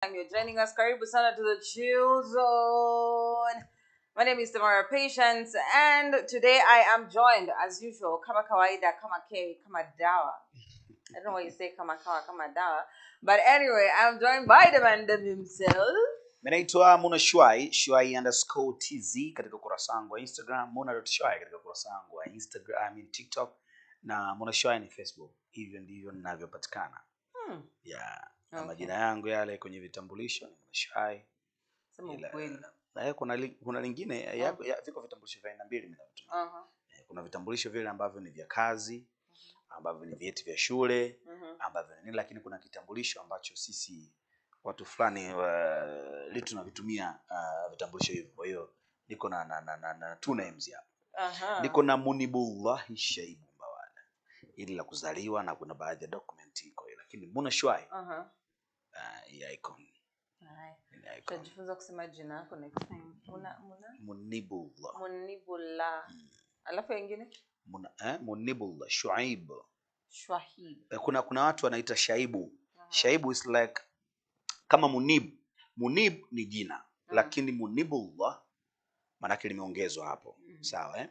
You're joining us. Karibu sana to the Chill Zone. My name is Tamara Patience, and today I am joined, as usual, kama kawaida, kama K, kama dawa. I don't know why you say kama kawa, kama dawa. But anyway, I'm joined by the man himself. Naitwa Muna Shwai underscore TZ katika ukurasa wangu wa Instagram, Muna.Shwai katika ukurasa wangu wa Instagram, TikTok na Muna Shwai ni Facebook. Hivyo ndivyo ninavyopatikana. Yeah. Na Okay. majina yangu yale kwenye vitambulisho ni Muna Shwai. Sema ukweli. Na kuna lingine viko vitambulisho vya aina mbili mimi natumia. Kuna vitambulisho vile ambavyo ni vya kazi, ambavyo ni vyeti vya shule, ambavyo ni, lakini kuna kitambulisho ambacho sisi watu fulani leo tunavitumia vitambulisho hivyo. Kwa hiyo niko na two names hapa. Niko na Munibullah Shaibu Mbawala, ili la kuzaliwa, na kuna baadhi ya document iko hiyo, lakini Muna Shwai icon. Tutajifunza kusema jina lako next time. Munibullah. Alafu wengine? Munibullah Shuaib. Shwahib. Kuna watu wanaita Shaibu. Shaibu is like kama Munib. Munib ni jina, lakini Munibullah maana limeongezwa hapo. Sawa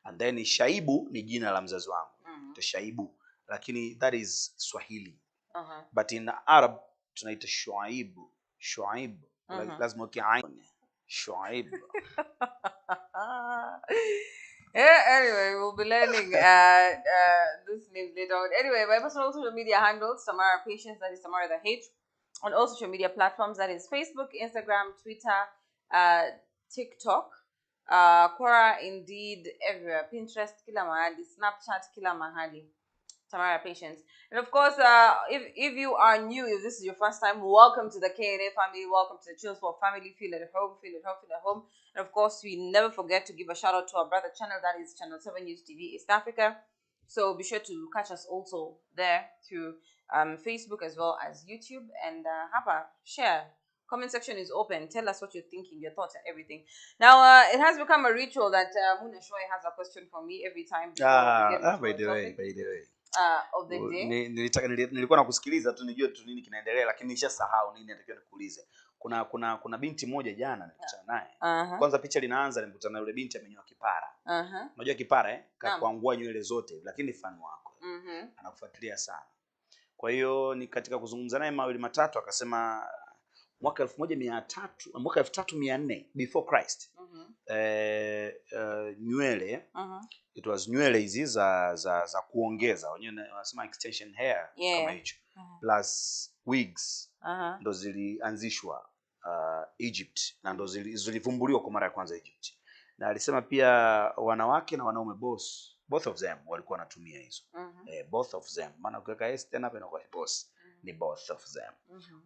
And then Shaibu ni jina la mzazi wangu. Shaibu, lakini that is Swahili. But in Arab tunaita Shuaib. Shuaib. Lazima ukiain Shuaib. Yeah, anyway, we'll be learning this name later on. Anyway, my personal social media handles, Tamara Patience, that is Tamara the H. On all social media platforms, that is Facebook, Instagram, Twitter, TikTok, Quora, Indeed, everywhere. Pinterest, kila mahali. Snapchat, kila mahali. Tamara Patience. And of course, if you are new, if this is your first time, welcome to the K&A family. Welcome to the Chill Sport family. Feel at home, feel at home, feel at home. And of course, we never forget to give a shout out to our brother channel, that is Channel 7 News TV East Africa. So be sure to catch us also there through Facebook as well as YouTube. And share. Comment section is open. Tell us what you're thinking, your thoughts, and everything. Now, it has become a ritual that Muna Shwai has a question for me every time. By the way. Of the day. Nilikuwa nakusikiliza tu nijue tu nini kinaendelea, lakini nishasahau nini natakiwa nikuulize. Kuna binti moja jana nilikutana naye. Kwanza picha linaanza nilikutana na yule binti amenyoa kipara. Unajua kipara kakuangua nywele zote, lakini fan wako. Anakufuatilia sana. Kwa hiyo ni katika kuzungumza naye mawili matatu akasema mwaka 1300 before Christ. Nywele it was nywele hizi za kuongeza, wenyewe wanasema extension hair, kama hicho plus wigs ndo zilianzishwa Egypt, na ndo zilivumbuliwa kwa mara ya kwanza Egypt. Na alisema pia wanawake na wanaume both of them walikuwa wanatumia hizo. Both of them, maana ukiweka s tena hapa inakuwa boss, ni both of them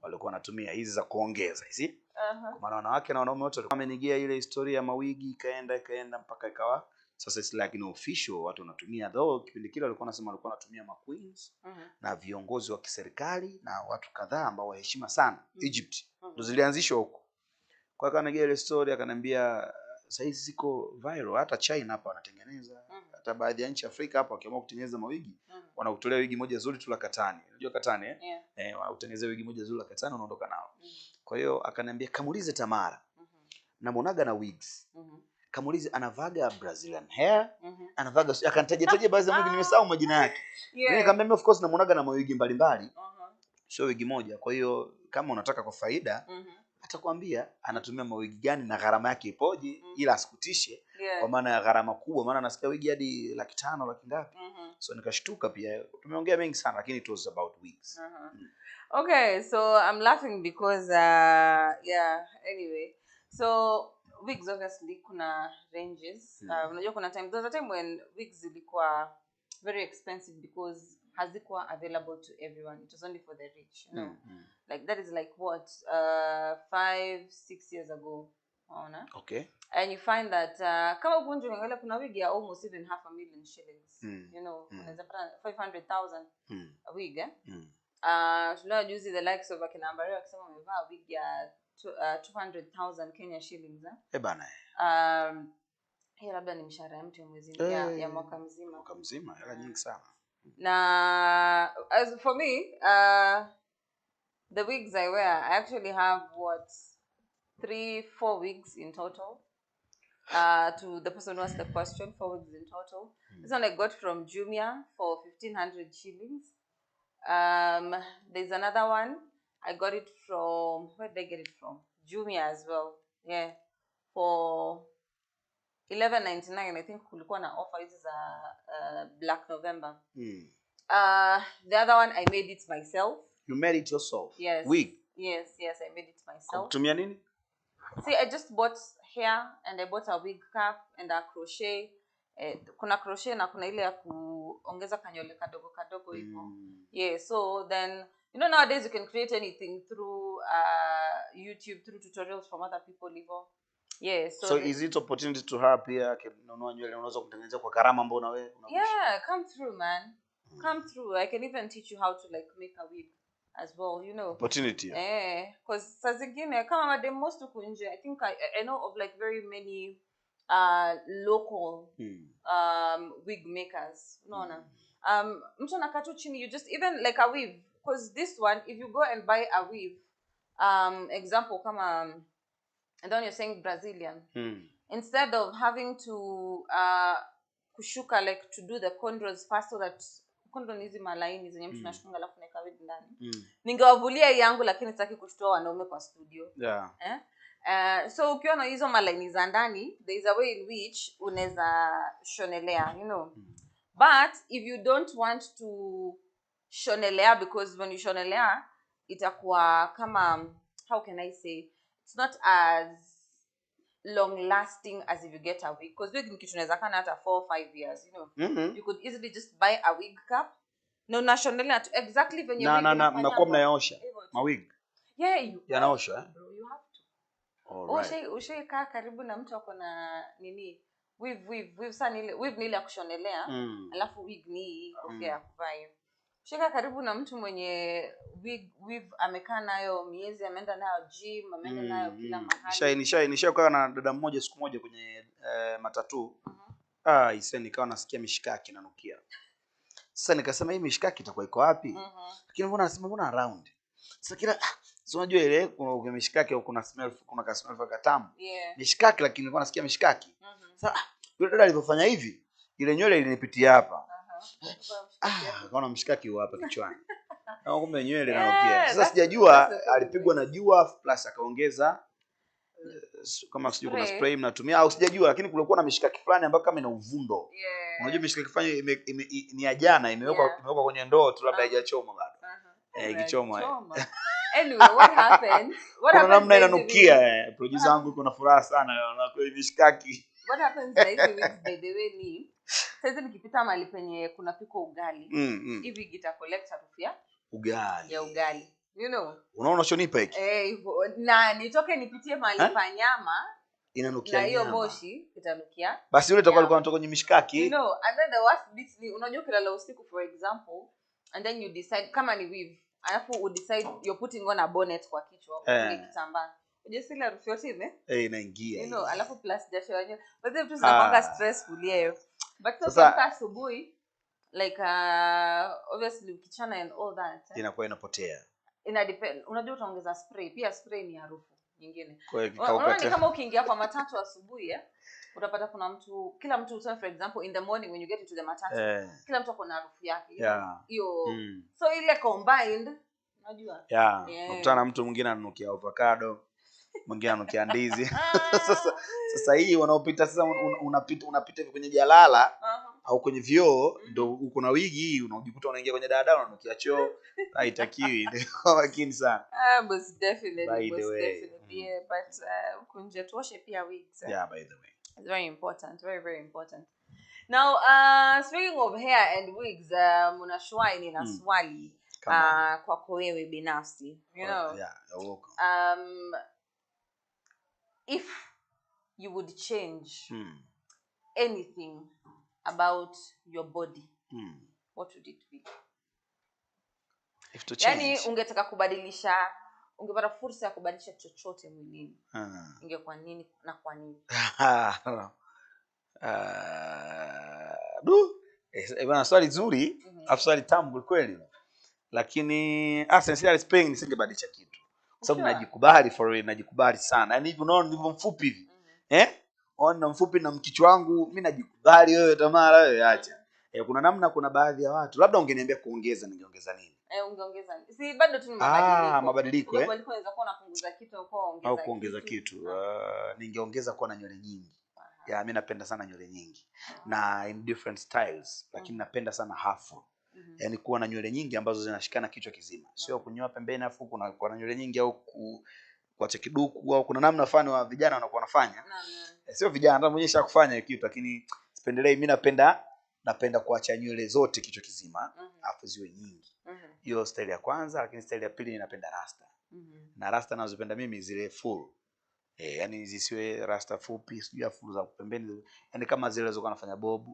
walikuwa wanatumia hizi za kuongeza hizi. Kwa maana wanawake na wanaume wote walikuwa wamenigia ile historia ya mawigi, ikaenda mpaka ikawa sasa it's like no official watu wanatumia. Though kipindi kile walikuwa wanasema walikuwa wanatumia ma queens na viongozi wa kiserikali na watu kadhaa ambao waheshima sana Egypt ndo zilianzishwa huko. Kwa hiyo akanigia ile story, akaniambia sasa hizi ziko viral, hata China hapa wanatengeneza, hata baadhi ya nchi Afrika hapa wakiamua kutengeneza mawigi wanakutolea wigi moja zuri tu la katani. Unajua katani utengeneze wigi moja zuri la katani unaondoka nao. Kwa hiyo akaniambia kamulize Tamara, namuonaga na wigs. Kamulize anavaga Brazilian hair, anavaga, akanitaja baadhi ya wigi, nimesahau majina yake. Mimi nikamwambia of course namuonaga na mawigi mbalimbali. Sio wigi moja. Kwa hiyo kama unataka kwa faida atakwambia anatumia mawigi gani na gharama yake ipoje, ila asikutishe kwa maana ya gharama kubwa, maana nasikia wigi hadi 500,000 laki ngapi. So nikashtuka pia. Tumeongea mengi sana, lakini it was about wigs. Okay, so I'm laughing because anyway, so wigs obviously kuna ranges. Unajua kuna time, there was a time when wigs zilikuwa very expensive because hazikuwa available to everyone. It was only for the rich, you know. Like that is like what 5-6 years ago. Okay. And you find that kama ugonjwa unaangalia kuna wig ya almost even 500,000 shillings. You know, unaweza pata 500,000 a wig tunao juzi the likes of akina Ambario akisema wamevaa wig ya 200,000 Kenya shillings bana. Hiyo labda ni mshahara ya mtu mwezi ya mwaka mzima. Hela nyingi sana. Na as for me The wigs I wear, I actually have what, 3-4 wigs in total. To the person who asked the question, 4 wigs in total. This one I got from Jumia for 1,500 shillings. There's another one. I got it from, where did I get it from? Jumia as well. Yeah, for 11.99. I think kulikuwa na offer. This is a Black November. The other one I made it myself. You made it yourself? Yes. Wig? Yes, I made it myself. Kutumia nini? See, I just bought hair and I bought a wig cap and a crochet. Kuna crochet na kuna ile ya kuongeza kanyole kadogo hivyo. Yeah, so then nowadays you can create anything through YouTube, through tutorials from other people hivyo. Yeah, so is it opportunity to her pia kununua nywele unaweza kutengeneza kwa gharama ambao na wewe? Yeah, come through, man. Come through. I can even teach you how to like make a wig as well, Opportunity. Because saa zingine kama madem most huku nje, I think I know of like very many local wig makers. Unaona? Mtu anakata chini, you just even like a weave, because this one, if you go and buy a weave, example kama and then you're saying Brazilian, instead of having to kushuka, like to do the cornrows first, so that cornrows hizi malaini zenye mtu anashunga alafu naeka wig ndani. Ningewavulia yangu lakini sitaki kushtoa wanaume kwa studio. So ukiwa na hizo malaini za ndani, there is a way in which unaweza shonelea, But if you don't want to shonelea, because when you shonelea itakuwa kama, how can I say, it's not as long lasting as if you get a wig, because wig ni kitu unaweza kana hata 4 or 5 years, You could easily just buy a wig cap na unashonelea tu exactly venye wig mnakuwa mnayaosha ma wig. Yeah, yanaoshwa you have to. Ushaika karibu na mtu ako na nini weave sana ile weave ni ile ya kushonelea, alafu wig ni kofia ya kuvaa. Shika karibu na mtu mwenye weave amekaa nayo miezi, ameenda nayo gym, ameenda nayo kila mahali. Nishakaa na dada mmoja siku moja kwenye matatu. Isa nikawa nasikia mishikaki inanukia. Sasa nikasema hii mishikaki itakuwa iko wapi? Lakini mbona anasema mbona around. Sasa kila si unajua ile kuna mishikaki au kuna smell, kuna ka smell katamu. Mishikaki, lakini nilikuwa nasikia mishikaki. Sasa yule dada alipofanya hivi, ile nywele ilinipitia hapa. Kaona mshikaki huo hapa kichwani. Na kumbe nywele inanukia. Sasa sijajua alipigwa na jua plus akaongeza kama sijui kuna spray mnatumia au sijajua, lakini kulikuwa na mishikaki fulani ambayo kama ina uvundo. Unajua mishikaki fulani ni ya jana imewekwa kwenye ndoo tu, labda haijachoma bado. Ikichomwa. Anyway, what happened? Kuna namna inanukia. Producer wangu yuko na furaha sana na kwa mishikaki. What happens like wigs, by the way, ni sasa nikipita mahali penye kuna piko ugali, hivi gita collect harufu ya ugali. Unaona chonipa hiki? Hivyo na nitoke nipitie mahali pa nyama inanukia na hiyo moshi itanukia. Basi yule alikuwa anatoka kwenye mishikaki. And then the worst bit ni unajua kilala usiku for example, and then you decide kama ni weave, alafu decide you're putting on a bonnet kwa kichwa kwenye kitambaa. Ujisili harufu yote inaingia. Alafu plus jasho yenyewe. But then vitu zinapanga stressful hiyo. But sasa asubuhi like obviously ukichana and all that inakuwa inapotea. Ina depend. Unajua utaongeza spray. Pia spray ni harufu nyingine. Unaona ni kama ukiingia kwa matatu asubuhi utapata kuna kila mtu for example in the morning when you get into the matatu kila mtu ako na harufu yake. Hiyo so ile combined unajua. Unakutana na mtu mwingine ananukia avocado, mwingine ananukia ndizi. Sasa hii wanaopita sasa unapita kwenye jalala au kwenye vioo ndio uko na wigi hii unajikuta unaingia kwenye daladala unanukia choo. Haitakiwi. Ndio makini sana. Most definitely. Yeah, but kunje tuoshe pia wigs. By the way. It's very important, very very important. Now speaking of hair and wigs, Munashwai nina swali kwako wewe binafsi, if you would change anything about your body, what would it be? If to change. Yani ungetaka kubadilisha, ungepata fursa ya kubadilisha chochote mwilini, ingekuwa nini na kwa nini? Bwana swali zuri, swali tamu kweli. Lakini sincerely speaking nisingebadilisha kitu. Kwa sababu najikubali for real, najikubali sana. Yaani hivi unaona ndivyo mfupi hivi. Ona mfupi na mkichwa wangu mimi najikubali, wewe Tamara wewe acha. Kuna namna, kuna baadhi ya watu labda ungeniambia kuongeza, ningeongeza nini? Ungeongeza. Si bado tu ni mabadiliko. Mabadiliko inaweza kuwa unapunguza kitu au kuongeza kitu. Ningeongeza kuwa na nywele nyingi. Mimi napenda sana nywele nyingi. Na in different styles, lakini napenda sana afro. Yaani kuwa na nywele nyingi ambazo zinashikana kichwa kizima. Sio kunyoa pembeni afu kuna na nywele nyingi au kuacha kiduku au kuna namna fulani wa vijana wanakuwa wanafanya. Sio vijana, hata mwenyewe shakufanya kitu, lakini sipendelei. Mimi napenda kuacha nywele zote kichwa kizima, afu ziwe nyingi. Hiyo style ya kwanza. Lakini style ya pili ninapenda rasta. Na rasta nazopenda mimi zile full. Yaani zisiwe rasta fupi, sijui full za pembeni. Yaani kama zile zilizokuwa nafanya Bob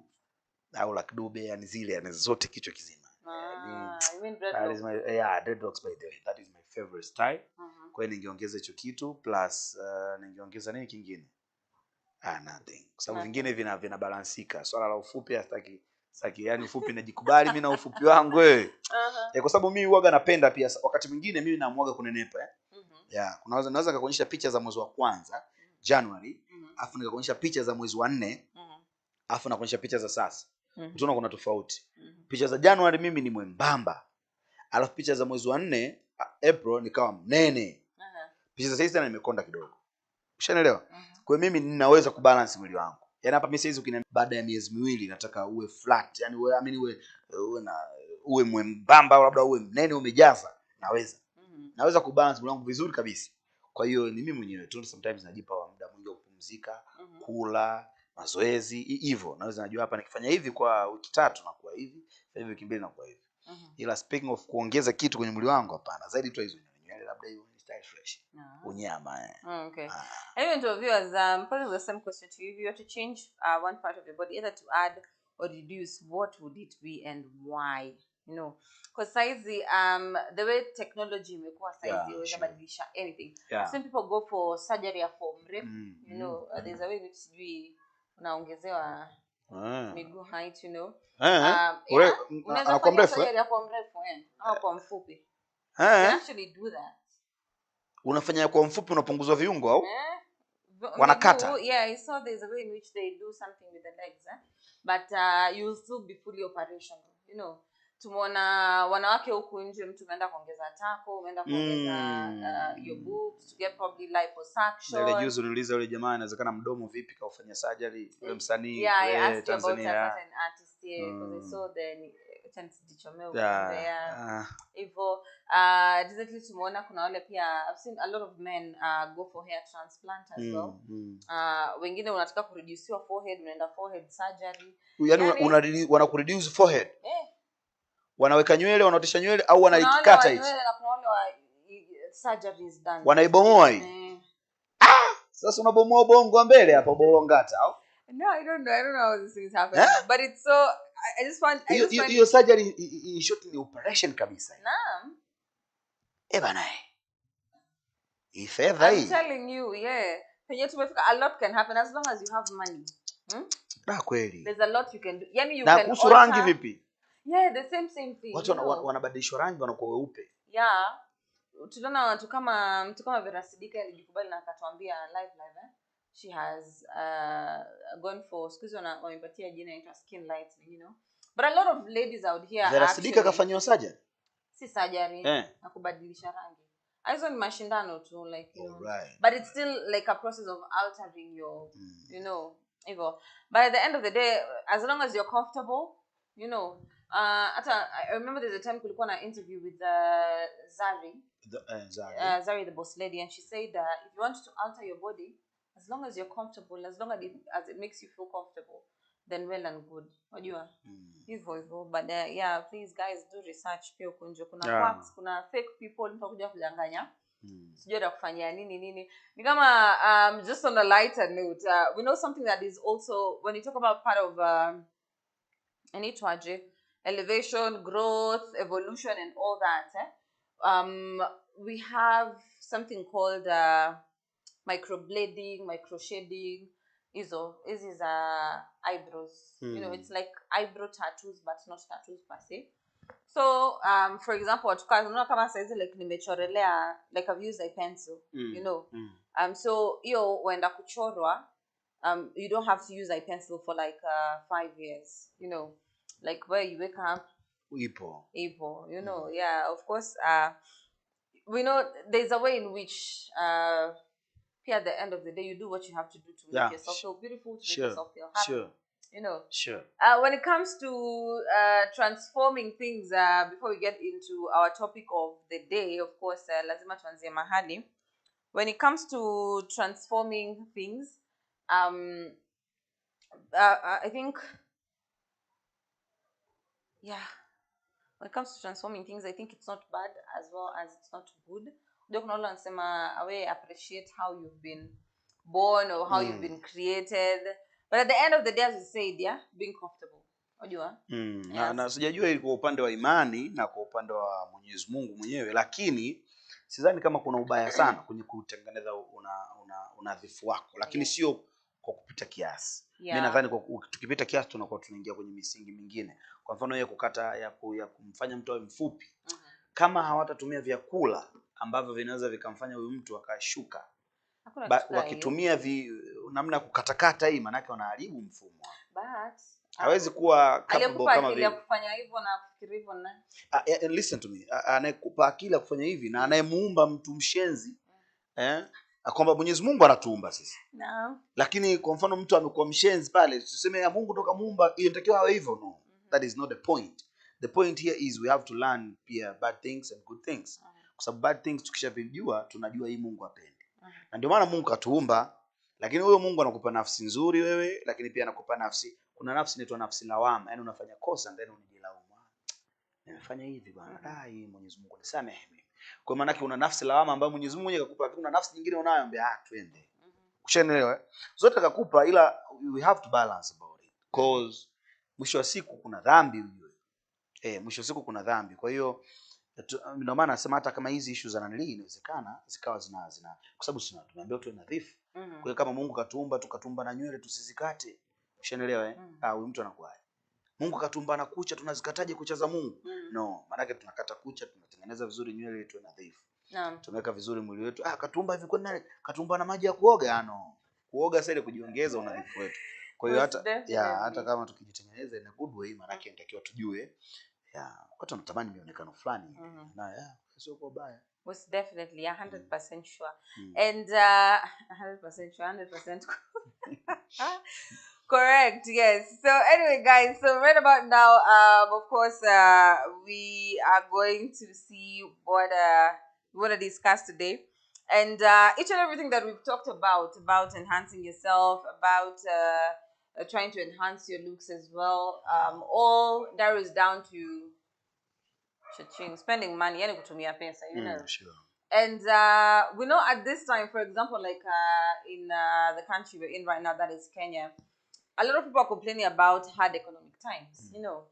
au Lucky Dube, yani zile, yani zote kichwa kizima. I mean dreadlocks. Dreadlocks by the way. That is my favorite style. Kwa hiyo ningeongeza hicho kitu plus ningeongeza nini kingine? Nothing. Kwa sababu vingine vinabalansika. Swala la ufupi sitaki, yani ufupi najikubali mimi na ufupi wangu wewe. Kwa sababu mimi huaga napenda pia wakati mwingine mimi naamwaga kunenepa. Naweza kukuonyesha picha za mwezi wa kwanza January, afu nikakuonyesha picha za mwezi wa 4, afu nakuonyesha picha za sasa. Utaona kuna tofauti. Picha za January mimi ni mwembamba. Alafu picha za mwezi wa 4 April nikawa mnene. Picha za sasa nimekonda kidogo. Ushaelewa? Kwa mimi ninaweza kubalance mwili wangu. Yaani hapa mimi saizi ukiniambia baada ya miezi 2 nataka uwe flat, yani uwe mwembamba au labda uwe mnene umejaza, naweza. Naweza kubalance mwili wangu vizuri kabisa. Kwa hiyo ni mimi mwenyewe tu sometimes najipa muda mwingi wa kupumzika, kula, mazoezi, hivyo. Naweza najua hapa nikifanya hivi kwa wiki 3 na kwa hivi, wiki 2 na kwa hivi. Ila speaking of kuongeza kitu kwenye mwili wangu, hapana. Zaidi tu hizo nywele, labda hiyo ni style fresh. Unyama. Okay. Anyway, to viewers, posing the same question to you. If you were to change one part of your body, either to add or reduce, what would it be and why? You know, because saizi the way technology imekuwa saizi inaweza badilisha anything. Some people go for surgery for mrefu. You know, there's a way which we unaongezewa miguu height, you know. Unaweza kufanya surgery kwa mrefu au kwa mfupi. You can actually do that. Unafanya kwa mfupi unapunguzwa viungo au? Wanakata. I saw there's a way in which they do something with the legs, but you'll still be fully operational, you know. Tumeona wanawake huku nje, mtu umeenda kuongeza tako, umeenda kuongeza your boobs to get probably liposuction. Ile juzi niuliza yule jamaa inawezekana mdomo vipi kaufanya surgery, yule msanii Tanzania. An artist here because I saw the chance dichomeo hivyo. Recently tumeona kuna wale pia, I've seen a lot of men go for hair transplant as well. Wengine unataka kureducewa forehead, unaenda forehead surgery. Yani wanakureduce forehead. Wanaweka nywele, wanaotisha nywele au wanaikata hivi. Na kuna wale surgeries done. Wanaibomoa hii. Sasa unabomoa bongo mbele hapa bolongata au? No, I don't know how this things happen. But it's so I just find hiyo surgery in short ni operation kabisa. Naam. Bana. Ifedha hii. I'm telling you, penye tumefika, a lot can happen as long as you have money. Kweli. There's a lot you can do. Yani you can alter. Na kuhusu rangi vipi? The same thing. Watu wanabadilishwa rangi wanakuwa weupe. Tunaona watu kama mtu kama Vera Sidika alijikubali na akatuambia live she has gone for wamepatia jina inaitwa skin lightening, you know. But a lot of ladies out here Vera Sidika kafanywa surgery? Si surgery, na kubadilisha rangi. Hizo ni mashindano tu, like, you know. But it's still like a process of altering your you know, hivyo. But at the end of the day, as long as you're comfortable, you know, I remember there's a time kulikuwa na interview with Zari. Zari the boss lady, and she said if you want to alter your body, as long as you're comfortable, as long as it makes you feel comfortable, then well and good. Wajua? Hivyo. But please guys, do research pia ukunjo. Kuna quacks, kuna fake people mtakuja kudanganya. Sijui atakufanyia nini. Ni kama just on a lighter note, we know something that is also, when you talk about part of elevation, growth, evolution and all that, we have something called microblading, microshading. Hizi is eyebrows. You know, it's like eyebrow tattoos, but not tattoos per se. So, for example, unaona kama saizi like nimechorelea, like I've used a pencil, you know. So hiyo uenda kuchorwa, you don't have to use a pencil for like 5 years, you know. Like where you wake up, ipo, you know. Yeah, of course. We know there's a way in which at the end of the day you do what you have to do to make yourself feel beautiful, to make yourself feel happy. You know. Sure. When it comes to transforming things, before we get into our topic of the day, of course, lazima tuanzie mahali. When it comes to transforming things, I think, yeah, when it comes to transforming things, I think it's not bad as well as it's not good. Ndio kuna wale wanasema awe appreciate how you've been born or how you've been created, but at the end of the day, as you said, yeah, being comfortable. Unajua? Na sijajua ilikuwa upande wa imani na kwa upande wa Mwenyezi Mungu mwenyewe, lakini sidhani kama kuna ubaya sana kwenye kutengeneza unadhifu wako, lakini sio kwa kupita kiasi. Mimi nadhani kwa tukipita kiasi tunakuwa tunaingia kwenye misingi mingine. Kwa mfano ya kukata ya kumfanya mtu awe mfupi. Kama hawatatumia vyakula ambavyo vinaweza vikamfanya huyu mtu akashuka, wakitumia namna ya kukatakata hii, maana yake wanaharibu mfumo. But hawezi kuwa capable kama vile kufanya hivyo na kufikiri hivyo na listen to me, anayekupa akili kufanya hivi na anayemuumba mtu mshenzi kwamba Mwenyezi Mungu anatuumba sisi. Lakini kwa mfano mtu amekuwa mshenzi pale, tuseme ya Mungu toka muumba inatakiwa awe hivyo. No, that is not the point. The point here is we have to learn pia bad things and good things. Kwa sababu bad things tukishavijua tunajua hii Mungu hapendi. Na ndio maana Mungu katuumba, lakini huyo Mungu anakupa nafsi nzuri wewe, lakini pia anakupa nafsi, kuna nafsi inaitwa nafsi lawama, yani unafanya kosa ndani unajilaumu. Nimefanya hivi bwana, hii Mwenyezi Mungu nisamehe mimi. Kwa maana yake una nafsi lawama ambayo Mwenyezi Mungu akakupa, lakini una nafsi nyingine unayoambia twende. Ushaelewa? Zote akakupa, ila we have to balance about it. Cause mwisho wa siku kuna dhambi ujue. Mwisho wa siku kuna dhambi. Kwa hiyo ndio maana nasema hata kama hizi issue za nanili inawezekana zikawa zina kwa sababu sina tumeambiwa tuwe nadhifu. Kwa hiyo kama Mungu katuumba tukatumba na nywele tusizikate. Ushaelewa huyu mtu anakuwa Mungu katumba na kucha, tunazikataje kucha za Mungu? No, maana yake tunakata kucha, tunatengeneza vizuri nywele yetu nadhifu. Tumeweka vizuri mwili wetu. Katumba hivi kwa nani? Katumba na maji ya kuoga. No. Kuoga sasa ile kujiongeza unadhifu wetu. Kwa hiyo hata kama tukijitengeneza in a good way, maana yake inatakiwa tujue watu wanatamani mionekano fulani na sio kwa baya. Most definitely 100% sure. And 100% sure, 100% correct. Yes. So anyway, guys, so right about now, of course, we are going to see what we want to discuss today. And each and everything that we've talked about enhancing yourself, about trying to enhance your looks as well, all narrows down to spending money, yani kutumia pesa, you know. Sure. And we know at this time, for example, like in the country we're in right now, that is Kenya, a lot of people are complaining about hard economic times, you know.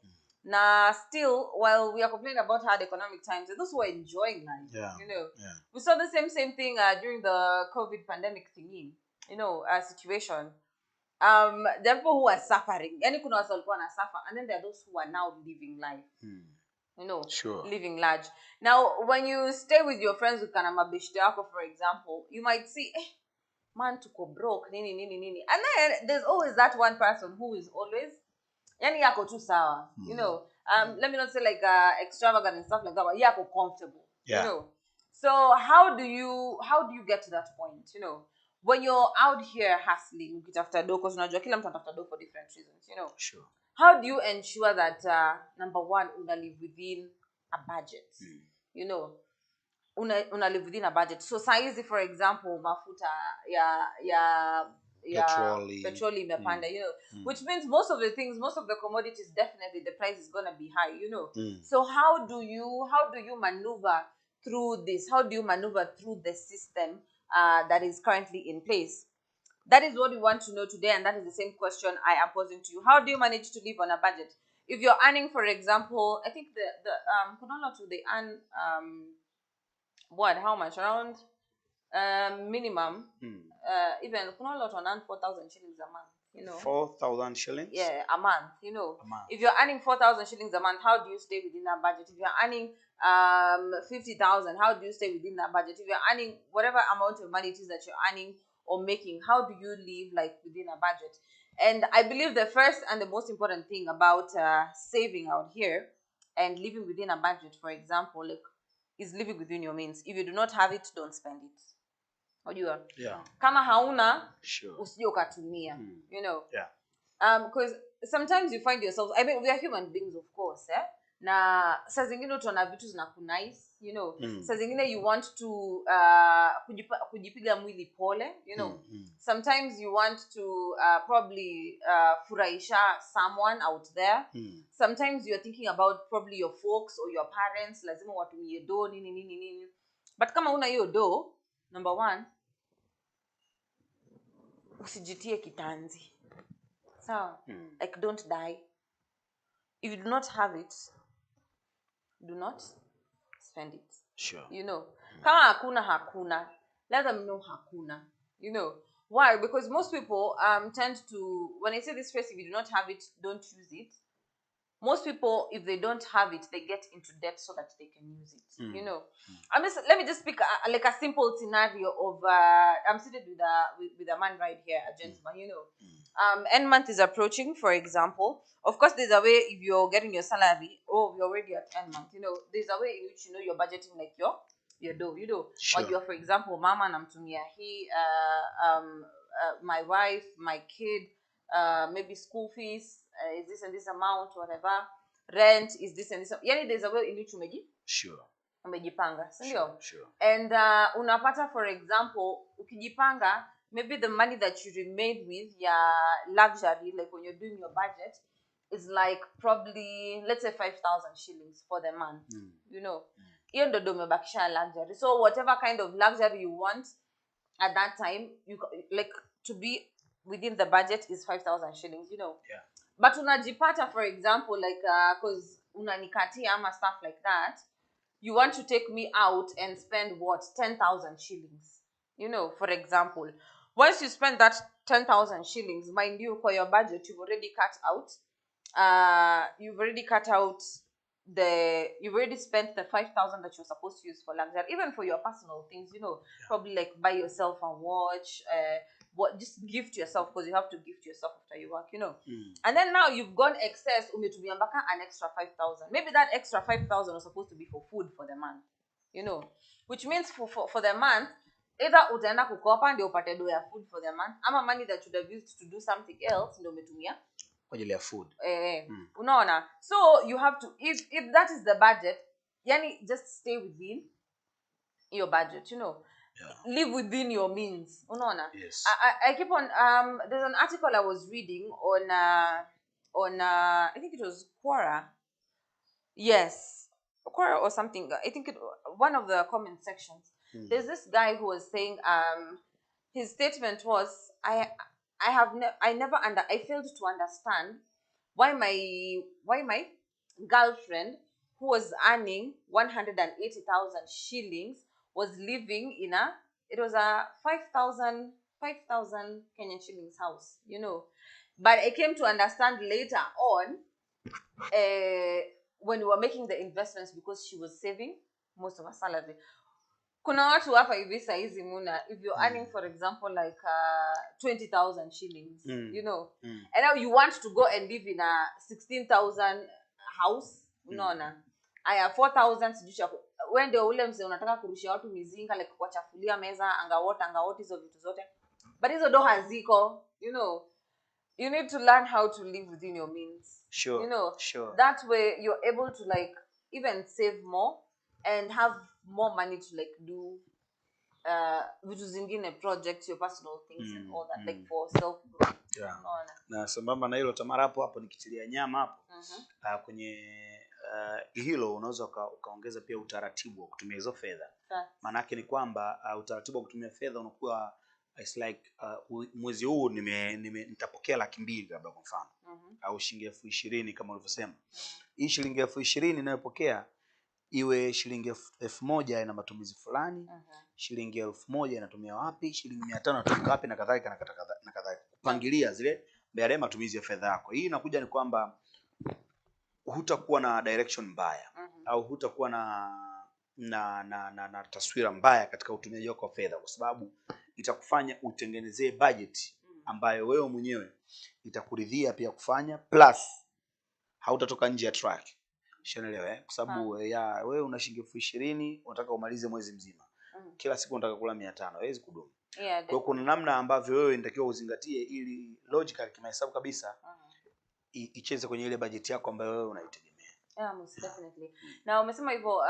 Now, still, while we are complaining about hard economic times, those who are enjoying life, you know. We saw the same thing during the COVID pandemic thingy, you know, situation. There are people who are suffering, yani kuna watu walikuwa na suffer, and then there are those who are now living life. You know, living large. Now, when you stay with your friends with kana mabeshte yako, for example, you might see, man tuko broke, nini. And then there's always that one person who is always, yani yako tu sawa, you know. Let me not say like extravagant and stuff like that, but yako comfortable, you know. So how do you get to that point, you know? When you're out here hustling, ukitafuta do, because unajua kila mtu anatafuta do for different reasons, you know. Sure. How do you ensure that number one, una live within a budget? You know, una live within a budget. So saizi, for example, mafuta ya petroli imepanda, you know, which means most of the things, most of the commodities, definitely the price is gonna be high, you know. So how do you maneuver through this? How do you maneuver through the system that is currently in place? That is what we want to know today, and that is the same question I am posing to you. How do you manage to live on a budget? If you're earning, for example, I think the Kunala too, they earn how much? Around minimum. Even Kunala to earn 4,000 shillings a month. You know, 4,000 shillings. Yeah, a month. You know, a month. If you're earning 4,000 shillings a month, how do you stay within that budget? If you're earning 50,000, how do you stay within that budget? If you're earning whatever amount of money it is that you're earning or making, how do you live like within a budget? And I believe the first and the most important thing about saving out here and living within a budget, for example, like, is living within your means. If you do not have it, don't spend it. Unajua? Yeah. Kama hauna, sure, usije ukatumia. You know. Yeah. Because sometimes you find yourself, I mean, we are human beings, of course, na saa zingine utaona vitu zinakunaice, you know. Saa zingine you want to kujipiga mwili pole, you know. Sometimes you want to probably furahisha someone out there. Sometimes you're thinking about probably your folks or your parents, lazima watumie do nini. But kama una hiyo do, number one, usijitie kitanzi. So, like, don't die. If you do not have it, do not spend it. Sure. You know, kama hakuna, let them know hakuna. You know, why? Because most people tend to, when I say this phrase, if you do not have it, don't use it. Most people, if they don't have it, they get into debt so that they can use it. You know, let me just speak like a simple scenario of I'm seated with a man right here, a gentleman. You know, end month is approaching. For example, of course, there's a way if you're getting your salary or you're already at end month. You know, there's a way in which you know you're budgeting like your dough. You know, sure. Or you're, for example, mama namtumia he my wife, my kid. Maybe school fees is this and this amount, whatever. Rent is this and this. Yani there's a way in which umejipanga, sindio? Sure. And unapata, for example, ukijipanga, maybe the money that you remained with your luxury, like when you're doing your budget, is like probably, let's say 5,000 shillings for the month. You know, hiyo ndo umebakisha luxury. So whatever kind of luxury you want at that time, you like to be within the budget is 5,000 shillings, you know. Yeah. But unajipata, for example, like because unanikatia ama stuff like that, you want to take me out and spend what, 10,000 shillings, you know, for example. Once you spend that 10,000 shillings, mind you, for your budget, you've already cut out you've already spent the 5,000 that you're supposed to use for luxury, even for your personal things, you know. Probably like buy yourself a watch, just gift yourself, because you have to gift yourself after you work, you know. And then now you've gone excess, umetumia mpaka an extra 5,000. Maybe that extra 5,000 was supposed to be for food for the month, you know, which means for the month, either utaenda kukopa ndio upate do ya food for the month, ama money that you would have used to do something else ndio umetumia kwa ajili ya food. Unaona, so you have to, if that is the budget, yani just stay within your budget, you know. Live within your means. Unaona? Yes. I keep on there's an article I was reading on I think it was Quora. Yes, Quora or something. I think one of the comment sections. There's this guy who was saying his statement was, I failed to understand why my girlfriend, who was earning 180,000 shillings, was living in it was a 5,000 Kenyan shillings house, you know. But I came to understand later on when we were making the investments, because she was saving most of her salary. Kuna watu hapa hivi saizi muna, if you're earning, for example, like 20,000 shillings, you know, and now you want to go and live in a 16,000 house, unaona, aya 4,000 sijusha, wende ule mse unataka kurushia watu mizinga, like kuwachafulia meza, angawota hizo vitu zote, but hizo do haziko, you know. You need to learn how to live within your means. Sure. You know, sure. That way you're able to like even save more and have more money to like do vitu zingine, projects, your personal things and all that, like for self growth. Yeah. Na sambamba na hilo Tamara, hapo nikitilia nyama hapo kwenye hilo unaweza ukaongeza pia utaratibu wa kutumia hizo fedha. Maana yake ni kwamba utaratibu wa kutumia fedha unakuwa it's like mwezi huu nitapokea 200,000 labda kwa mfano, au shilingi 20,000 kama ulivyosema. Hii shilingi 20,000 ninayopokea iwe shilingi 1,000 ina matumizi fulani, shilingi 1,000 inatumia wapi, shilingi 500 inatumika wapi, na kadhalika na kadhalika. Kupangilia zile yale matumizi ya fedha yako. Hii inakuja ni kwamba hutakuwa na direction mbaya au hutakuwa na taswira mbaya katika utumiaji wako wa fedha, kwa sababu itakufanya utengenezee budget ambayo wewe mwenyewe itakuridhia pia kufanya, plus hautatoka nje ya track. Unaelewa kwa sababu ya wewe una shilingi 20,000 unataka umalize mwezi mzima. Kila siku unataka kula 500, haiwezi kudumu. Kwa kuna namna ambavyo wewe inatakiwa uzingatie ili logical kimahesabu kabisa icheze kwenye ile budget yako ambayo wewe unaitegemea. Yeah, most definitely. Now umesema hivyo,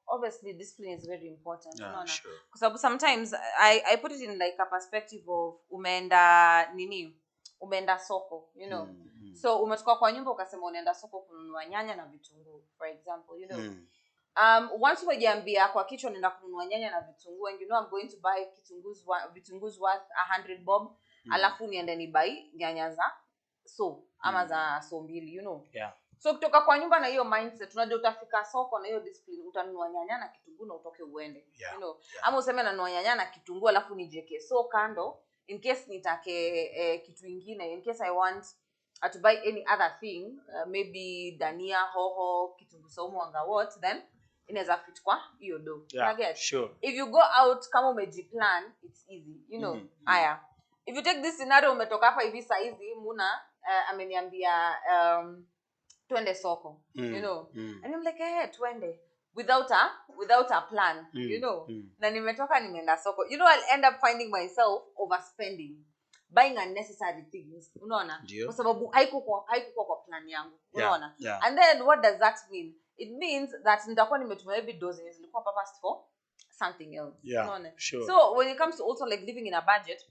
obviously discipline is very important. Sure. Kwa sababu sometimes I put it in like a perspective of umeenda soko, you know. So umetoka kwa nyumba ukasema unaenda soko kununua nyanya na vitunguu, for example, you know. Once umejiambia kwa kichwa naenda kununua nyanya na vitunguu, and you know I'm going to buy vitunguu worth 100 bob, alafu niende ni buy nyanya za ama za so mbili, you know. Yeah. So kutoka kwa nyumba na hiyo mindset, unajua utafika soko na hiyo discipline, utanunua nyanya na kitunguu na utoke uende, you know. Ama useme nanunua nyanya na kitunguu alafu nijeke kando in case nitake kitu kingine, in case I want to buy any other thing, maybe dania, hoho, kitunguu saumu, anga what, then inaweza fit kwa hiyo do. Sure. If you go out kama umejiplan, it's easy, you know. Aya, if you take this scenario, umetoka hapa hivi saa hizi Muna ameniambia twende soko, you know. And I'm like, hey, twende without a plan, you know. Na nimetoka nimeenda soko, you know, I'll end up finding myself overspending, buying unnecessary things, unaona, kwa sababu haikuwa kwa plan yangu, unaona. And then what does that mean? It means that nitakuwa nimetumia maybe dozens zilikuwa purposed for something else, unaona. Sure. So when it comes to also like living in a budget,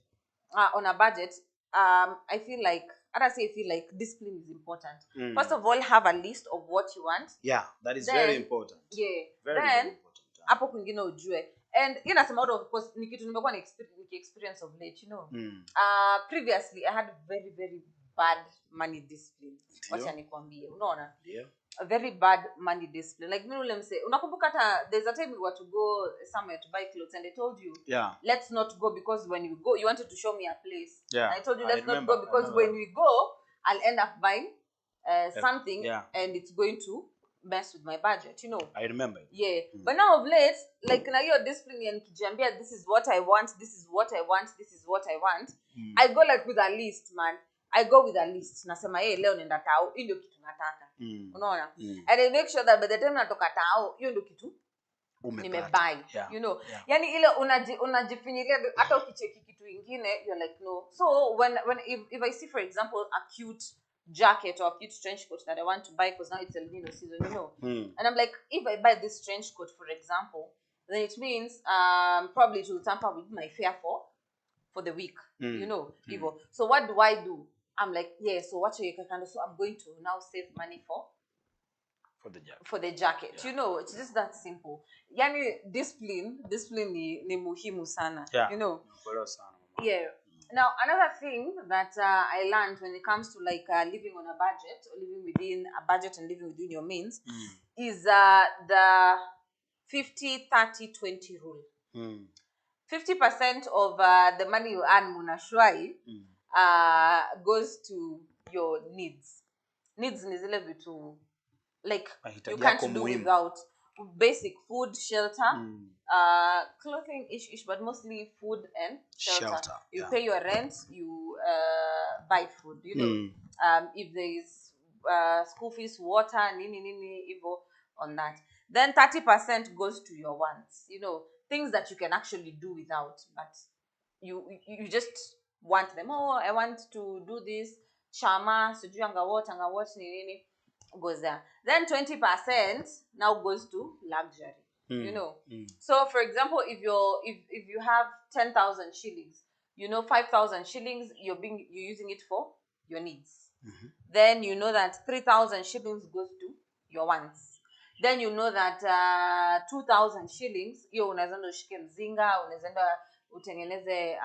on a budget, I feel like discipline is important. First of all, have a list of what you want. Yeah, that is very important. Yeah. Very important. Hapo kwingine ujue. And nasema out of course ni kitu nimekuwa experience of late, you know. Previously I had very very bad money discipline. Wacha nikwambie, unaona? Yeah. A very bad money discipline. Like mimi ule mse, unakumbuka hata there's a time we were to go somewhere to buy clothes and I told you, let's not go because when you go, you wanted to show me a place. Yeah. And I told you not go because when we go, I'll end up buying something and it's going to mess with my budget, you know. I remember. Yeah. But now of late, like na hiyo discipline and kijambia, this is what I want, this is what I want, this is what I want. I go like with a list, man. I go with a list. Nasema leo nenda tao, hiyo ndio kitu nataka. Unaona? And I make sure that by the time natoka tao, hiyo ndio kitu nimebuy, you know. Yani ile unajifinyilia hata ukicheki kitu kingine, you're like no. So when if I see for example a cute jacket or a cute trench coat that I want to buy because now it's El Nino season, you know. And I'm like, if I buy this trench coat for example, then it means probably it will tamper with my fare for the week, you know. So what do I do? I'm like, so what you can do? So I'm going to now save money for the jacket. You know, it's just that simple. Yani discipline ni muhimu sana, you know. Yeah. Now another thing that I learned when it comes to like living on a budget or living within a budget and living within your means is the 50-30-20 rule. 50% of the money you earn, Munashwai, goes to your needs. Needs ni zile vitu like you can't do without. Basic food, shelter, clothing ish, but mostly food and shelter. You pay your rent, you buy food, you know. If there is school fees, water, nini evo on that. Then 30% goes to your wants, you know, things that you can actually do without, but you just want them. Oh, I want to do this. Shama, sijui anga what nini goes there. Then 20% now goes to luxury, you know. So for example, if you have 10,000 shillings, you know 5,000 shillings you're using it for your needs. Then you know that 3,000 shillings goes to your wants. Then you know that 2,000 shillings hiyo unaenda ushike mzinga, unaenda utengeneze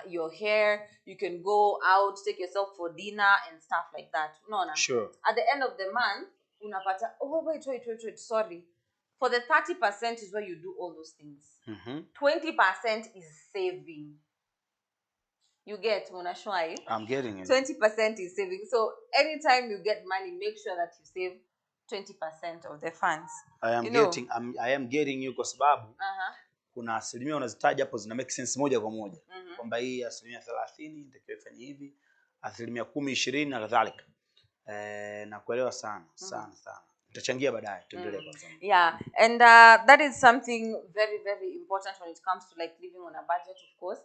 your hair, you can go out, take yourself for dinner and stuff like that. Sure. At the end of the month unapata wait, sorry, for the 30% is where you do all those things. 20% is saving. you get Munashwai, I'm getting it. 20% is saving. So anytime you get money, make sure that you save 20% of the funds. I am getting you kwa sababu kuna asilimia unazitaja hapo zina make sense moja kwa moja. Kwamba hii asilimia 30 nitakiwa ifanye hivi, asilimia 10 20 na kadhalika. Na kuelewa sana sana. Tutachangia baadaye, tuendelee kwanza. Yeah, and that is something very very important when it comes to like living on a budget, of course.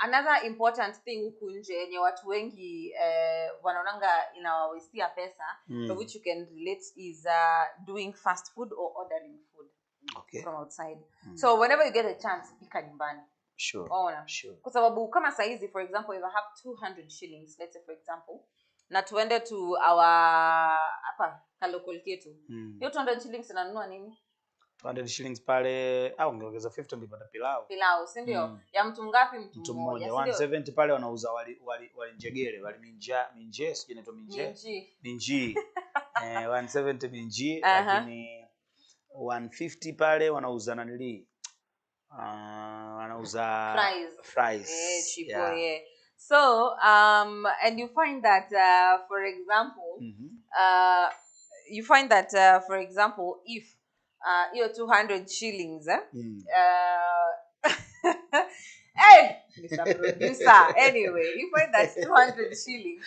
Another important thing huku nje yenye watu wengi wanaonanga inawawestia pesa, for which you can relate, is doing fast food or ordering food from outside. So whenever you get a chance, pika nyumbani. Sure. Sure. Kwa sababu kama saizi, for example, if I have 200 shillings, let's say for example, na tuende to our hapa local ketu. Hiyo 200 shillings inanunua nini? 200 shillings pale au ungeongeza 50 ungepata pilau, si ndio? Ya mtu ngapi? Mtu mmoja. 170 pale wanauza wali njegere, wali minje, sije inaitwa minji. 170 minji, lakini 150 pale wanauza nanili. Wanauza fries. Yeah. So and you find that for example if your 200 shillings hey Mr. Producer, anyway, you find that 200 shillings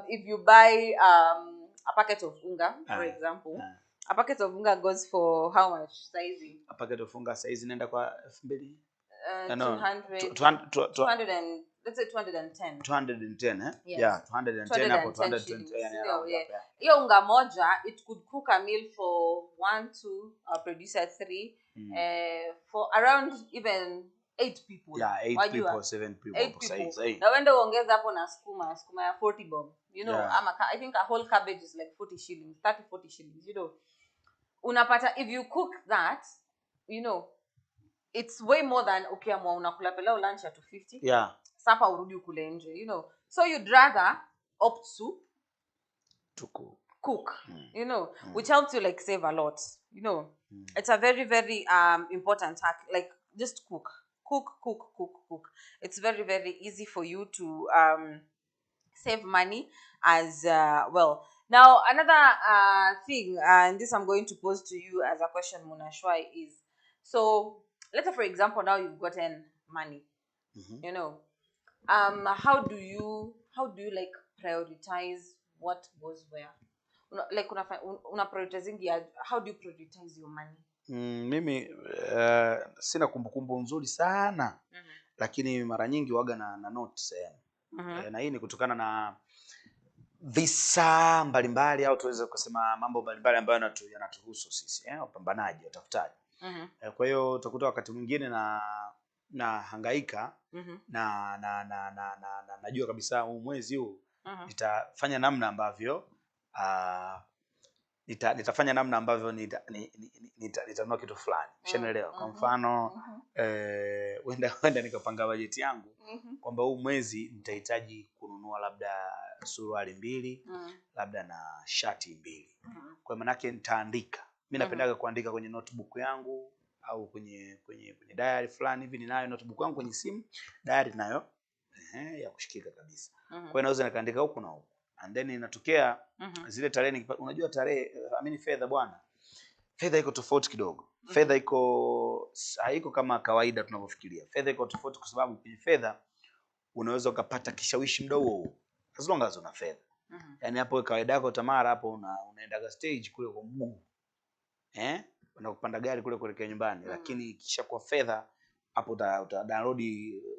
if you buy a packet of unga, for example, a packet of unga goes for how much sizing? A packet of unga size inaenda kwa 2000 200 and let's say 210. 210 Yes. Yeah, 210 hapo 220. Yeah. Hiyo unga moja, it could cook a meal for 1 2 producer 3 for around even 8 people. Yeah, 8 people, 7 people. Size. Na wende uongeza hapo na skuma ya 40 bob. You know, I think a whole cabbage is like 40 shillings, 30-40 shillings, you know. Unapata, if you cook that, you know, it's way more than ukiamua unakula pelao lunch at 250. Yeah. Sapa urudi ukule nje, you know. So you'd rather opt to cook. You know, which helps you like save a lot, you know. It's a very very important hack, like just cook. It's very very easy for you to save money as well. Now another thing, and this I'm going to pose to you as a question, Munashwai, is, so let's say for example now you've gotten money, you know, how do you like prioritize what goes where? Like una prioritizing, how do you prioritize your money? Mimi sina kumbukumbu nzuri sana, lakini mara nyingi waga na note sehemu. Na hii ni kutokana na visa mbalimbali, au tuweze kusema mambo mbalimbali ambayo yanatuhusu sisi, wapambanaji, watafutaji. Kwa hiyo utakuta wakati mwingine na hangaika na najua kabisa huu mwezi huu nitafanya namna ambavyo nitafanya namna ambavyo nitanunua kitu fulani. Ushanielewa? Kwa mfano wenda nikapanga bajeti yangu kwamba huu mwezi nitahitaji kununua labda suruali 2, labda na shati 2. Kwa maana yake nitaandika. Mimi napendaga kuandika kwenye notebook yangu au kwenye diary fulani hivi. Ninayo notebook yangu kwenye simu, diary nayo ya kushikika kabisa. Kwa hiyo naweza nikaandika huko na huko. And then inatokea zile tarehe, unajua tarehe, fedha bwana. Fedha iko tofauti kidogo. Fedha haiko kama kawaida tunavyofikiria. Fedha iko tofauti kwa sababu kwenye fedha unaweza ukapata kishawishi mdogo as long as una fedha. Yaani hapo kawaida yako Tamara, hapo unaendaga stage kule kwa mguu. Unakupanda gari kule kuelekea nyumbani, lakini kisha kwa fedha hapo uta download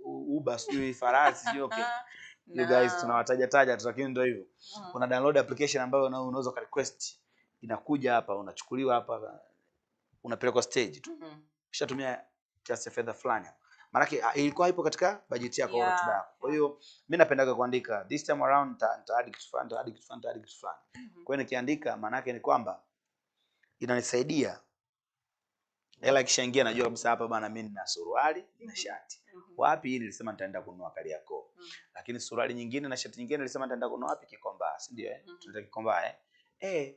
Uber, sijui farasi, sijui okay. You guys tunawataja tu, lakini ndio hivyo. Una download application ambayo unaweza ka request, inakuja hapa, unachukuliwa hapa, unapelekwa stage tu. Ushatumia kiasi cha fedha fulani. Maana ilikuwa ipo katika bajeti yako au ratiba yako. Kwa hiyo mimi napendaga kuandika this time around nitaadi kitu fulani. Kwa hiyo nikiandika, maana yake ni kwamba inanisaidia hela ikishaingia, najua kabisa hapa bana mimi nina suruali na shati. Wapi hii nilisema nitaenda kununua Kariakoo. Lakini suruali nyingine na shati nyingine nilisema nitaenda kununua wapi? Kikomba, si ndio? Tunataka Kikomba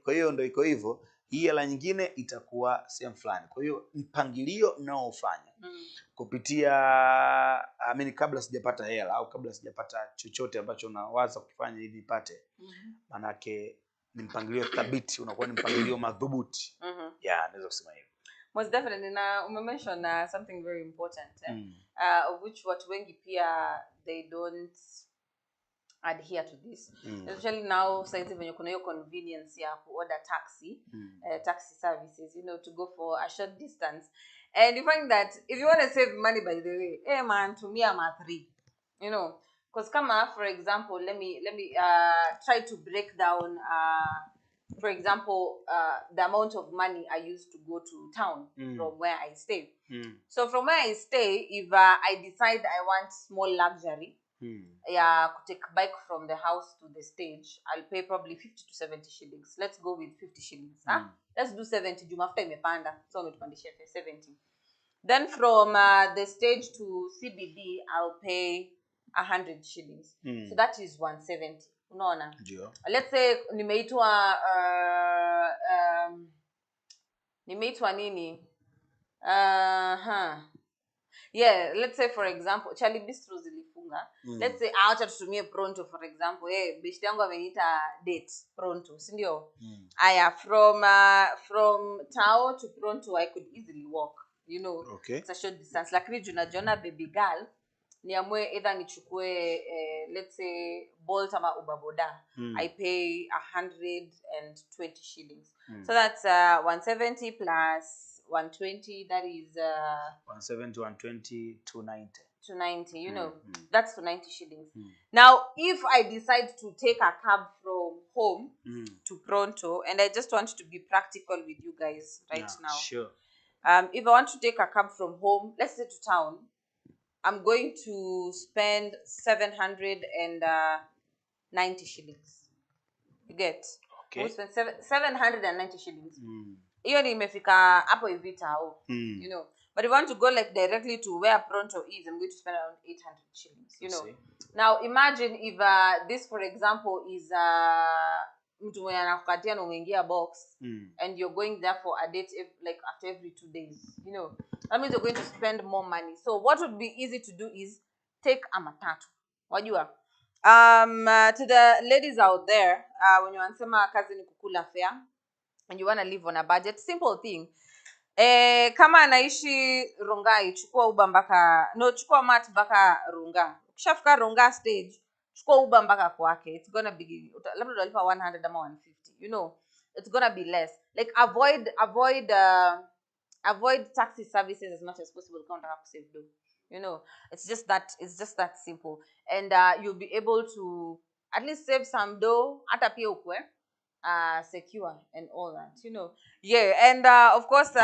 Kwa hiyo ndio iko hivyo. Hii hela nyingine itakuwa sehemu fulani. Kwa hiyo mpangilio unaofanya kupitia kabla sijapata hela au kabla sijapata chochote ambacho nawaza kufanya ili nipate, manake ni mpangilio thabiti, unakuwa ni mpangilio madhubuti. Naweza kusema hivyo. Most definitely. Na umemention something very important, of which watu wengi pia they don't adhere to this, especially now saizi venye kuna hiyo convenience ya order taxi, taxi services, to go for a short distance, and you find that if you want to save money, by the way, man, tumia ma 3, because kama for example, let me try to break down for example, the amount of money I used to go to town from where I stay. So from where I stay, if I decide I want small luxury, to take bike from the house to the stage, I'll pay probably 50 to 70 shillings. Let's go with 50 shillings. Let's do 70. Jumafta imepanda, so umetupandisha 70. Then from the stage to CBD, I'll pay 100 shillings. So that is 170. Unaona? Let's say nimeitwa nini? Let's say for example, Charlie Bistro zilifunga. Let's say acha tutumie Pronto for example. Beshte yangu ameniita date Pronto, si ndio? Aya, from Tao to Pronto I could easily walk, Okay. It's a short distance. Lakini junajiona baby girl, niamue either nichukue let's say Bolt ama Uber Boda. I pay 120 shillings. So that's 170 plus 120, that is 170, 120, 290. 290, that's 290 shillings. Now, if I decide to take a cab from home to Pronto, and I just want to be practical with you guys now. Sure. If I want to take a cab from home, let's say to town, I'm going to spend 790 shillings. You get? Okay. We'll spend 790 shillings. Hiyo ni imefika hapo hivi Tao, But if I want to go like directly to where Pronto is, I'm going to spend around 800 shillings, Now imagine if this, for example, is mtu mwenye anakukatia na umeingia box, and you're going there for a date like after every 2 days, that means you're going to spend more money. So what would be easy to do is take a matatu. Wajua? To the ladies out there, when you wanasema kazi ni kukula fare and you want to live on a budget, simple thing. Kama anaishi Rongai, chukua mat mpaka Ronga. Ukishafika Ronga stage, chukua Uber mpaka kwake. It's gonna be labda utalipa 100 ama 150. It's gonna be less. Like avoid taxi services as much as possible. Can't have to save though. It's just that simple. And you'll be able to at least save some dough, hata pia ukwe secure and all that, and of course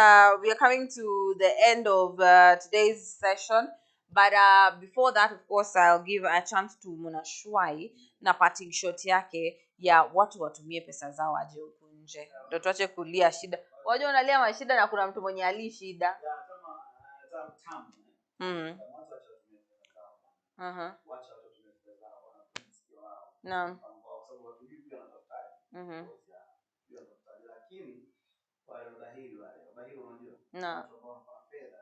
we are coming to the end of today's session, but before that, of course, I'll give a chance to Munashwai na parting shot yake ya watu watumie pesa zao aje huku nje, ndio tuache kulia shida. Wajua unalia mashida na kuna mtu mwenye ali shida. Naam. Lakini wale wadahili unajua fedha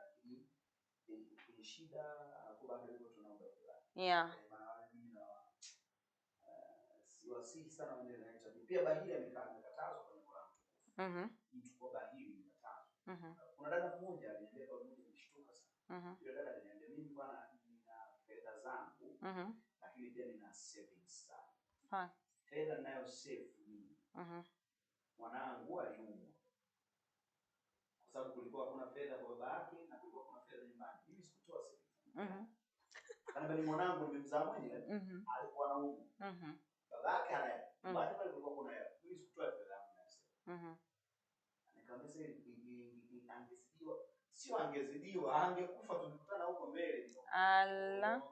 ni shida kubadilika tunaomba siwasihi sana wende na pia bahili amekatazwa kwenye Qur'an. Mtu kwa bahili imekatazwa. Kuna dada mmoja aliniambia kwa mmoja nishtuka sana. Yule dada aliniambia mimi bwana nina fedha zangu, lakini pia nina savings sana. Fedha ninayo save mimi. Mwanangu aliumwa. Kwa sababu kulikuwa kuna fedha kwa baba yake na kulikuwa kuna fedha nyumbani. Mimi sikutoa savings. Kana ni mwanangu nimemzaa mwenyewe, alikuwa anaumwa. Baba yake anaye. Baada pale kulikuwa kuna hela. Mimi sikutoa fedha yangu na save. Nikamwambia angezidiwa. Sio angezidiwa, angekufa tulikutana huko mbele. Allah.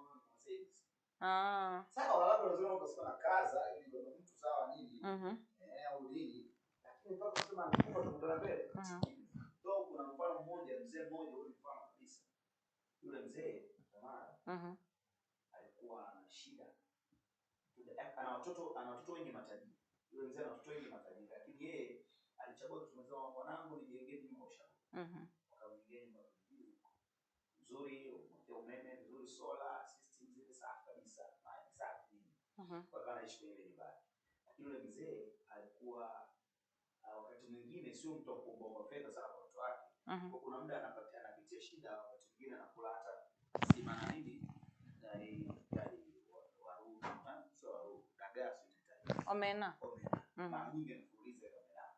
Sawa, labda unasema ukasema na kaza ili ndio mtu sawa nini? Au nini? Lakini mpaka kusema angekufa tukutana mbele. Ndio kuna mfano mmoja, mzee mmoja huyu mfano kabisa. Yule mzee Tamara alikuwa na shida. Ana watoto wengi matajiri. yule mzee na watoto wengi matajiri, lakini yeye alichagua kusema mwanangu nijengee nyumba ushauri. Wakamjengea nyumba nzuri, umeme mzuri, solar system zile safi kabisa, maji safi. Wakawa wanaishi kwenye ile nyumba. Lakini yule mzee alikuwa wakati mwingine sio mtu wa kuomba fedha sana kwa watu wake. Kwa kuna muda anapitia shida, wakati mwingine anakula hata sima na nini omena. Mara nyingi anafuuliza omena.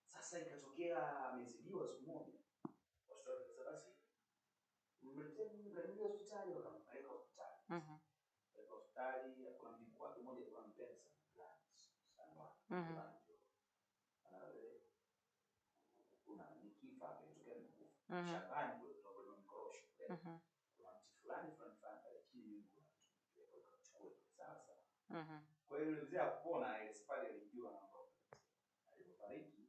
Sasa ikatokea amezidiwa siku moja. Watoto wakasema basi mleteni hospitali, wakampeleka hospitali. Hospitali kuna mjukuu wake mmoja alikuwa anampenda sana. Kuna nikifa akitokea mkufu. Shambani kule kwa mkorosho. Kuna mti fulani pale chini sasa. Kwa hiyo yule mzee akupona ile safari alijua na mambo. Alipofariki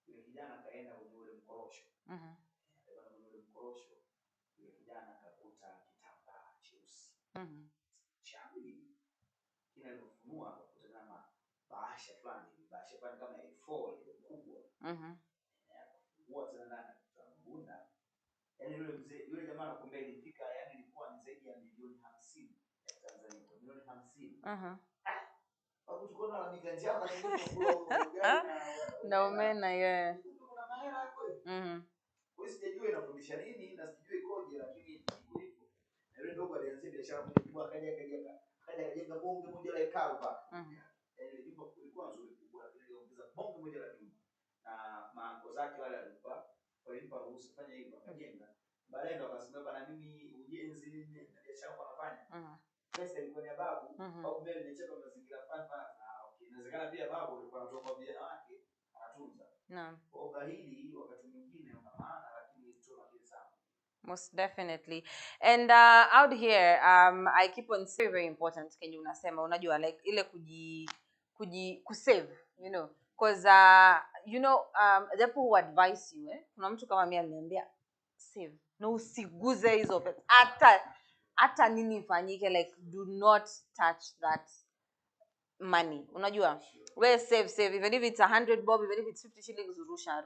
yule kijana kaenda kwenye ule mkorosho. Alipoenda kwenye ule mkorosho yule kijana akakuta kitambaa cheusi. Chambi. Kile alipofunua akakuta kama bahasha fulani kama A4 ile kubwa. Huwa tena ndani tutambunda. Yaani yule mzee yule jamaa anakuambia ilifika, yaani ilikuwa ni zaidi ya milioni 50 ya Tanzania. Milioni 50. Hapo tuko na mikanja hapa na omena yeah. Kuna mahela kweli. Kwa hiyo sijajua inafundisha nini na sijui ikoje, lakini iko hivyo. Na yule ndogo alianzia biashara kubwa, akajenga bonge moja la hekalu hapa. Ile nyumba ilikuwa nzuri kubwa, lakini iliongeza bonge moja la nyumba. Na maango zake wale walimpa ruhusa fanya hivyo, akajenga. Baadaye ndo akasema bana mimi ujenzi na biashara wanafanya. Pesa ilikuwa ni babu, au mbele nimecheka mazingira fulani sana. Okay, inawezekana pia babu alikuwa anatoka kwa vijana wake anatunza. Naam. Kwa hili wakati mwingine una maana, lakini tunakiri sana. Most definitely. And out here I keep on saying very important kenye unasema unajua like ile kusave, you know, because you know the people who advise you kuna mtu kama mimi aliniambia save no usiguze hizo pesa hata nini ifanyike, like do not touch that money. Unajua we save even if it's 100 bob, even if it's 50 shillings, rusha.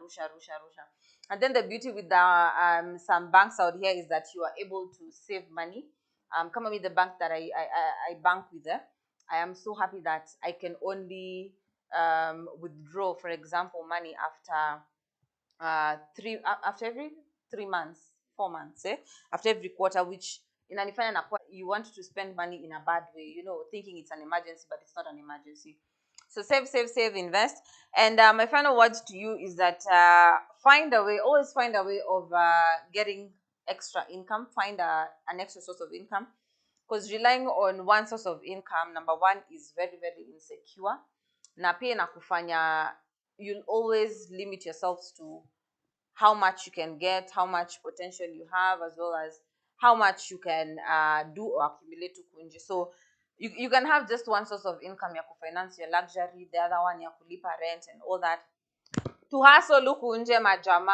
And then the beauty with the some banks out here is that you are able to save money. Come with the bank that I bank with, I am so happy that I can only withdraw, for example, money after after every 3 months, 4 months, after every quarter, which inanifanya na you want to spend money in a bad way, you know, thinking it's an emergency, but it's not an emergency. So save, invest. And my final words to you is that always find a way of getting extra income. Find an extra source of income, because relying on one source of income, number one, is very, very insecure. Na pia inakufanya you'll always limit yourselves to how much you can get, how much potential you have, as well as how much you can do or accumulate to kunje. So you can have just one source of income ya kufinance your luxury, the other one ya kulipa rent and all that. To hustle huku nje majama.